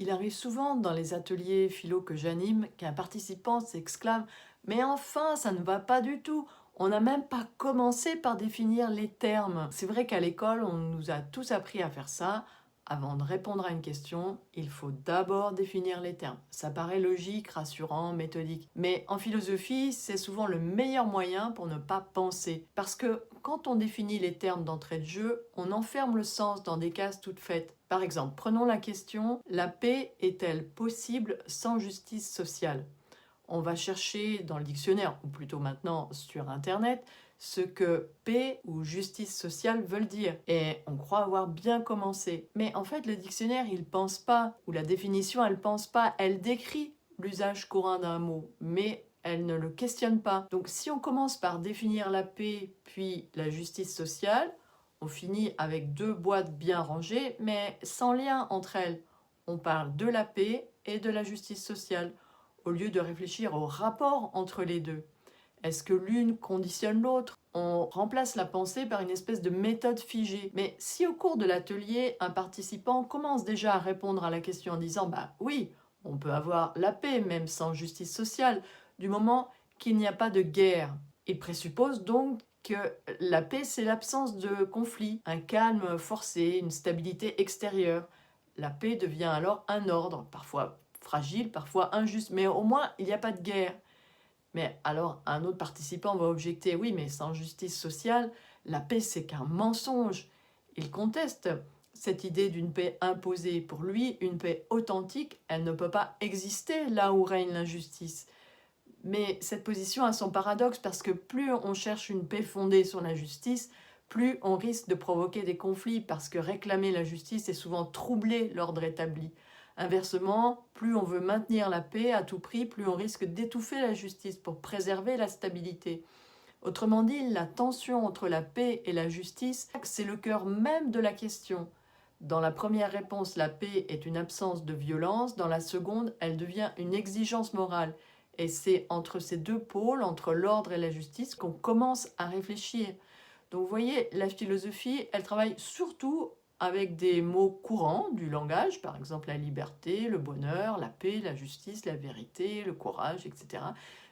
Il arrive souvent dans les ateliers philo que j'anime qu'un participant s'exclame: «Mais enfin, ça ne va pas du tout! On n'a même pas commencé par définir les termes!» C'est vrai qu'à l'école, on nous a tous appris à faire ça. Avant de répondre à une question, il faut d'abord définir les termes. Ça paraît logique, rassurant, méthodique. Mais en philosophie, c'est souvent le meilleur moyen pour ne pas penser. Parce que quand on définit les termes d'entrée de jeu, on enferme le sens dans des cases toutes faites. Par exemple, prenons la question: la paix est-elle possible sans justice sociale? On va chercher dans le dictionnaire, ou plutôt maintenant sur Internet, ce que paix ou justice sociale veulent dire. Et on croit avoir bien commencé. Mais en fait, le dictionnaire, il pense pas, ou la définition, elle pense pas, elle décrit l'usage courant d'un mot, mais elle ne le questionne pas. Donc si on commence par définir la paix, puis la justice sociale, on finit avec deux boîtes bien rangées, mais sans lien entre elles. On parle de la paix et de la justice sociale, au lieu de réfléchir au rapport entre les deux. Est-ce que l'une conditionne l'autre? On remplace la pensée par une espèce de méthode figée. Mais si au cours de l'atelier, un participant commence déjà à répondre à la question en disant: «Bah oui, on peut avoir la paix même sans justice sociale, du moment qu'il n'y a pas de guerre», il présuppose donc que la paix, c'est l'absence de conflit, un calme forcé, une stabilité extérieure. La paix devient alors un ordre, parfois fragile, parfois injuste, mais au moins il n'y a pas de guerre. Mais alors un autre participant va objecter: «Oui, mais sans justice sociale, la paix c'est qu'un mensonge». Il conteste cette idée d'une paix imposée. Pour lui, une paix authentique, elle ne peut pas exister là où règne l'injustice. Mais cette position a son paradoxe, parce que plus on cherche une paix fondée sur la justice, plus on risque de provoquer des conflits, parce que réclamer la justice est souvent troubler l'ordre établi. Inversement, plus on veut maintenir la paix à tout prix, plus on risque d'étouffer la justice pour préserver la stabilité. Autrement dit, la tension entre la paix et la justice, c'est le cœur même de la question. Dans la première réponse, la paix est une absence de violence. Dans la seconde, elle devient une exigence morale. Et c'est entre ces deux pôles, entre l'ordre et la justice, qu'on commence à réfléchir. Donc vous voyez, la philosophie, elle travaille surtout avec des mots courants du langage, par exemple la liberté, le bonheur, la paix, la justice, la vérité, le courage, etc.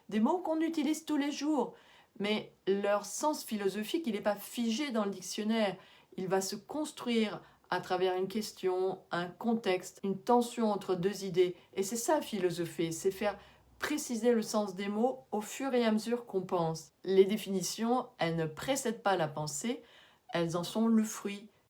Des mots qu'on utilise tous les jours, mais leur sens philosophique, il n'est pas figé dans le dictionnaire. Il va se construire à travers une question, un contexte, une tension entre deux idées. Et c'est ça, philosopher, c'est faire préciser le sens des mots au fur et à mesure qu'on pense. Les définitions, elles ne précèdent pas la pensée, elles en sont le fruit.